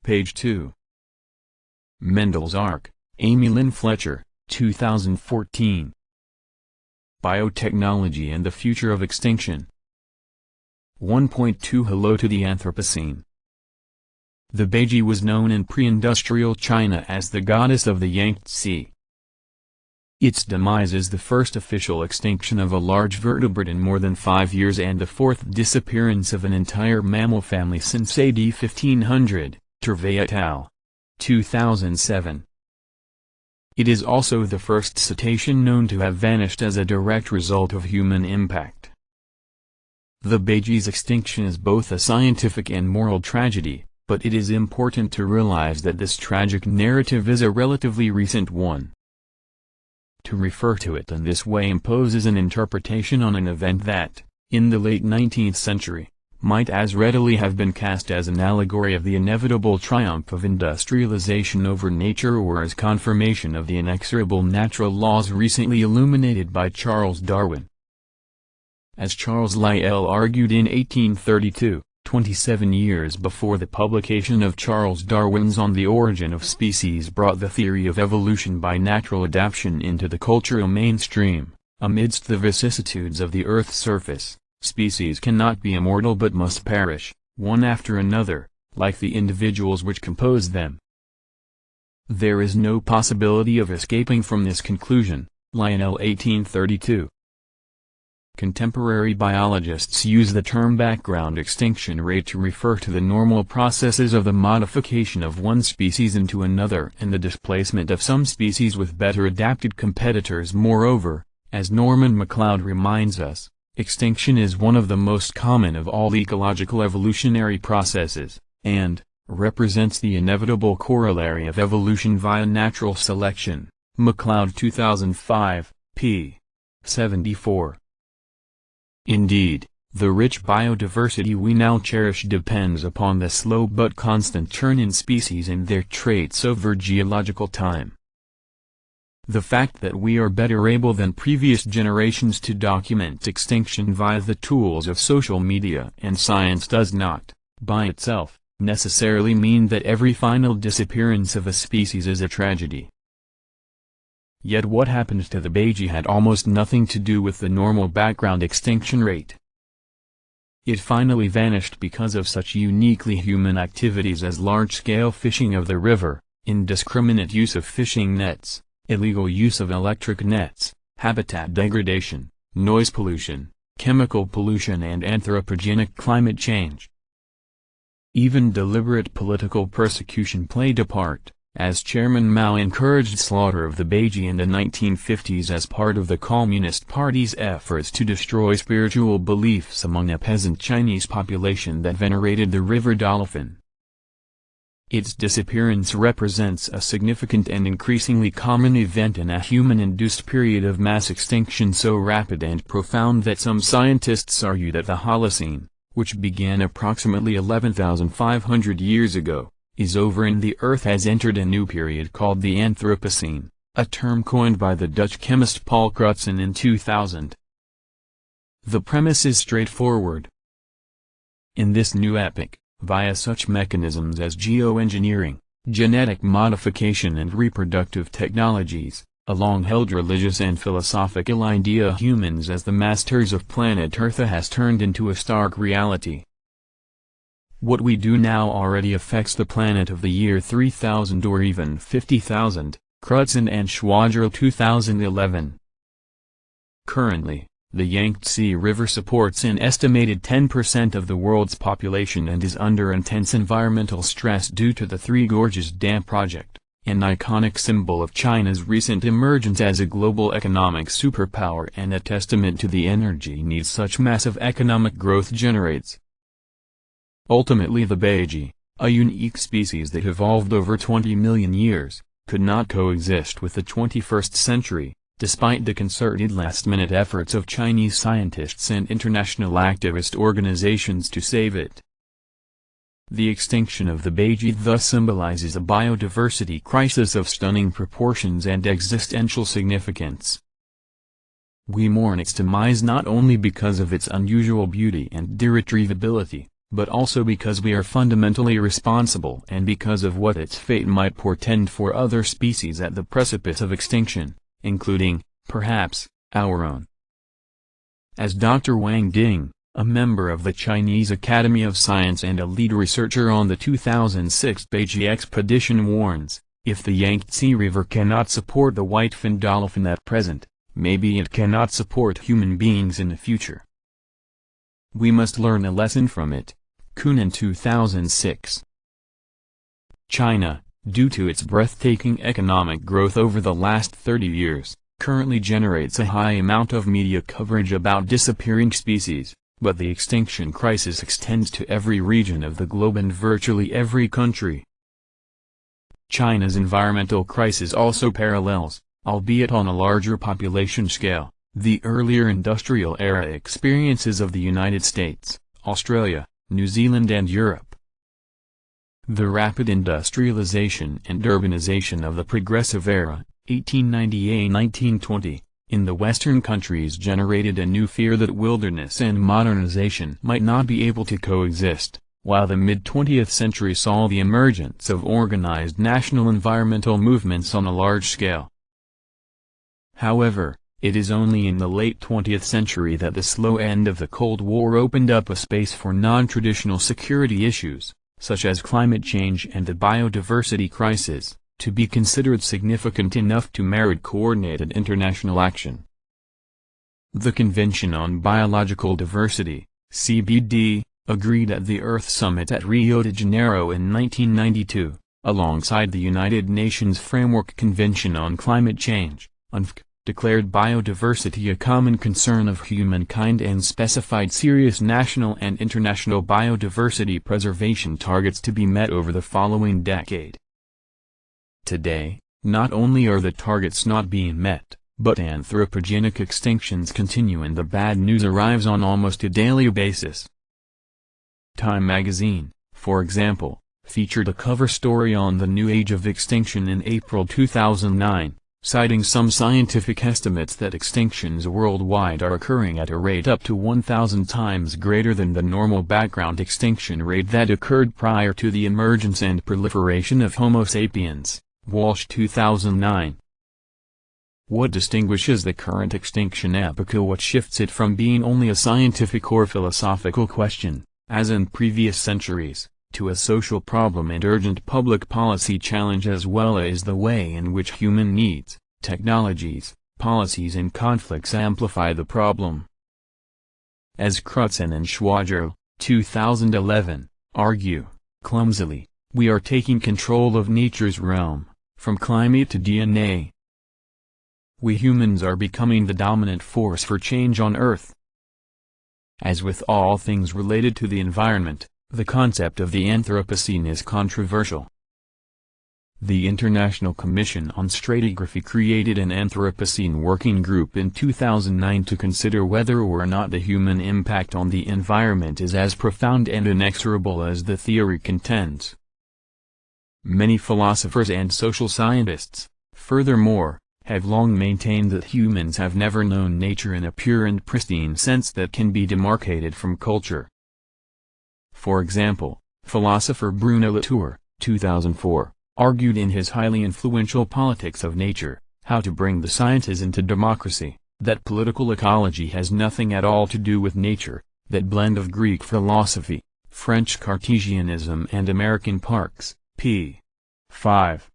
Page 2. Mendel's Ark, Amy Lynn Fletcher, 2014. Biotechnology and the Future of Extinction. 1.2 Hello to the Anthropocene. The baiji was known in pre-industrial China as the goddess of the Yangtze. Its demise is the first official extinction of a large vertebrate in more than 5 years and the fourth disappearance of an entire mammal family since AD 1500, Turvey et al. 2007. It is also the first cetacean known to have vanished as a direct result of human impact. The baiji's extinction is both a scientific and moral tragedy, but it is important to realize that this tragic narrative is a relatively recent one. To refer to it in this way imposes an interpretation on an event that, in the late 19th century, might as readily have been cast as an allegory of the inevitable triumph of industrialization over nature or as confirmation of the inexorable natural laws recently illuminated by Charles Darwin. As Charles Lyell argued in 1832, 27 years before the publication of Charles Darwin's On the Origin of Species brought the theory of evolution by natural adaptation into the cultural mainstream, amidst the vicissitudes of the Earth's surface, species cannot be immortal but must perish, one after another, like the individuals which compose them. There is no possibility of escaping from this conclusion, Lyell 1832. Contemporary biologists use the term background extinction rate to refer to the normal processes of the modification of one species into another and the displacement of some species with better adapted competitors. Moreover, as Norman MacLeod reminds us, extinction is one of the most common of all ecological evolutionary processes, and represents the inevitable corollary of evolution via natural selection. MacLeod 2005, p. 74. Indeed, the rich biodiversity we now cherish depends upon the slow but constant turn in species and their traits over geological time. The fact that we are better able than previous generations to document extinction via the tools of social media and science does not, by itself, necessarily mean that every final disappearance of a species is a tragedy. Yet what happened to the baiji had almost nothing to do with the normal background extinction rate. It finally vanished because of such uniquely human activities as large-scale fishing of the river, indiscriminate use of fishing nets, illegal use of electric nets, habitat degradation, noise pollution, chemical pollution and anthropogenic climate change. Even deliberate political persecution played a part, as Chairman Mao encouraged slaughter of the baiji in the 1950s as part of the Communist Party's efforts to destroy spiritual beliefs among a peasant Chinese population that venerated the river dolphin. Its disappearance represents a significant and increasingly common event in a human-induced period of mass extinction so rapid and profound that some scientists argue that the Holocene, which began approximately 11,500 years ago, is over and the Earth has entered a new period called the Anthropocene, a term coined by the Dutch chemist Paul Crutzen in 2000. The premise is straightforward. In this new epoch, via such mechanisms as geoengineering, genetic modification and reproductive technologies, a long-held religious and philosophical idea of humans as the masters of planet Earth has turned into a stark reality. What we do now already affects the planet of the year 3000 or even 50,000, Crutzen and Schwager 2011. Currently, the Yangtze River supports an estimated 10% of the world's population and is under intense environmental stress due to the Three Gorges Dam project, an iconic symbol of China's recent emergence as a global economic superpower and a testament to the energy needs such massive economic growth generates. Ultimately the baiji, a unique species that evolved over 20 million years, could not coexist with the 21st century, despite the concerted last-minute efforts of Chinese scientists and international activist organizations to save it. The extinction of the baiji thus symbolizes a biodiversity crisis of stunning proportions and existential significance. We mourn its demise not only because of its unusual beauty and irretrievability, but also because we are fundamentally responsible and because of what its fate might portend for other species at the precipice of extinction, including, perhaps, our own. As Dr. Wang Ding, a member of the Chinese Academy of Science and a lead researcher on the 2006 Baiji expedition warns, if the Yangtze River cannot support the white-finned dolphin at present, maybe it cannot support human beings in the future. We must learn a lesson from it. Kuhn 2006. China, due to its breathtaking economic growth over the last 30 years, currently generates a high amount of media coverage about disappearing species, but the extinction crisis extends to every region of the globe and virtually every country. China's environmental crisis also parallels, albeit on a larger population scale, the earlier industrial era experiences of the United States, Australia, New Zealand and Europe. The rapid industrialization and urbanization of the Progressive Era, 1898–1920, in the Western countries generated a new fear that wilderness and modernization might not be able to coexist, while the mid-20th century saw the emergence of organized national environmental movements on a large scale. However, it is only in the late 20th century that the slow end of the Cold War opened up a space for non-traditional security issues, such as climate change and the biodiversity crisis, to be considered significant enough to merit coordinated international action. The Convention on Biological Diversity, CBD, agreed at the Earth Summit at Rio de Janeiro in 1992, alongside the United Nations Framework Convention on Climate Change, UNFCCC, declared biodiversity a common concern of humankind and specified serious national and international biodiversity preservation targets to be met over the following decade. Today, not only are the targets not being met, but anthropogenic extinctions continue and the bad news arrives on almost a daily basis. Time magazine, for example, featured a cover story on the new age of extinction in April 2009. Citing some scientific estimates that extinctions worldwide are occurring at a rate up to 1,000 times greater than the normal background extinction rate that occurred prior to the emergence and proliferation of Homo sapiens, Walsh 2009. What distinguishes the current extinction epoch? What shifts it from being only a scientific or philosophical question, as in previous centuries, to a social problem and urgent public policy challenge, as well as the way in which human needs, technologies, policies and conflicts amplify the problem. As Crutzen and Schwager, 2011, argue, clumsily, we are taking control of nature's realm, from climate to DNA. We humans are becoming the dominant force for change on Earth. As with all things related to the environment, the concept of the Anthropocene is controversial. The International Commission on Stratigraphy created an Anthropocene working group in 2009 to consider whether or not the human impact on the environment is as profound and inexorable as the theory contends. Many philosophers and social scientists, furthermore, have long maintained that humans have never known nature in a pure and pristine sense that can be demarcated from culture. For example, philosopher Bruno Latour, 2004, argued in his highly influential Politics of Nature, How to Bring the Sciences into Democracy, that political ecology has nothing at all to do with nature, that blend of Greek philosophy, French Cartesianism and American Parks, p. 5.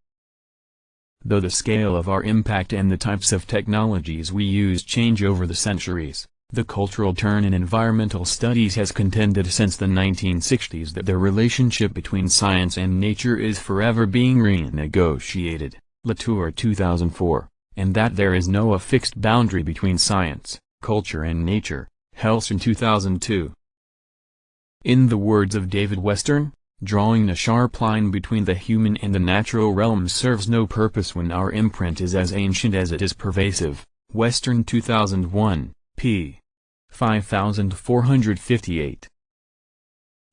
Though the scale of our impact and the types of technologies we use change over the centuries, the cultural turn in environmental studies has contended since the 1960s that the relationship between science and nature is forever being renegotiated, Latour 2004, and that there is no fixed boundary between science, culture and nature, Helson 2002. In the words of David Western, drawing a sharp line between the human and the natural realms serves no purpose when our imprint is as ancient as it is pervasive, Western 2001, p. 5458.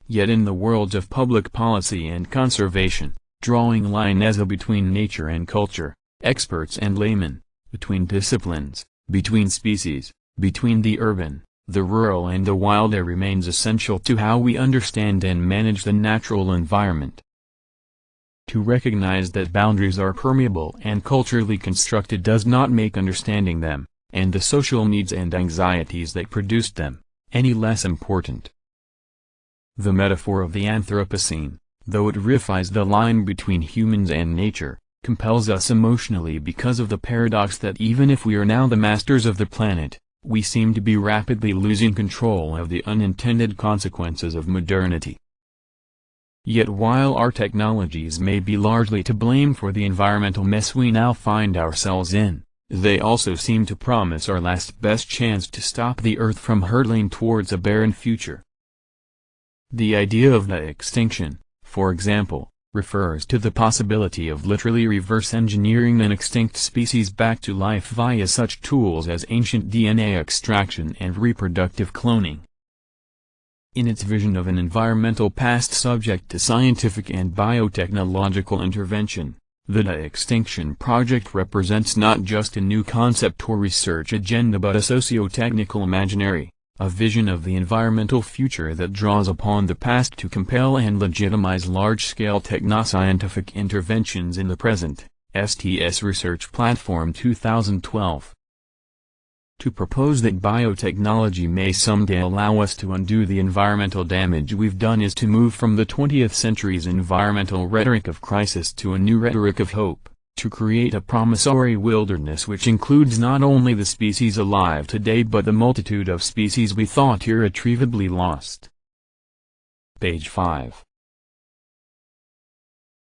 Yet in the worlds of public policy and conservation, drawing lines between nature and culture, experts and laymen, between disciplines, between species, between the urban, the rural and the wild remains essential to how we understand and manage the natural environment. To recognize that boundaries are permeable and culturally constructed does not make understanding them, and the social needs and anxieties that produced them, any less important. The metaphor of the Anthropocene, though it reifies the line between humans and nature, compels us emotionally because of the paradox that even if we are now the masters of the planet, we seem to be rapidly losing control of the unintended consequences of modernity. Yet while our technologies may be largely to blame for the environmental mess we now find ourselves in, they also seem to promise our last best chance to stop the Earth from hurtling towards a barren future. The idea of the extinction, for example, refers to the possibility of literally reverse engineering an extinct species back to life via such tools as ancient DNA extraction and reproductive cloning. In its vision of an environmental past subject to scientific and biotechnological intervention, the Extinction project represents not just a new concept or research agenda but a socio-technical imaginary, a vision of the environmental future that draws upon the past to compel and legitimize large-scale technoscientific interventions in the present. STS Research Platform 2012. To propose that biotechnology may someday allow us to undo the environmental damage we've done is to move from the 20th century's environmental rhetoric of crisis to a new rhetoric of hope, to create a promissory wilderness which includes not only the species alive today but the multitude of species we thought irretrievably lost. Page 5.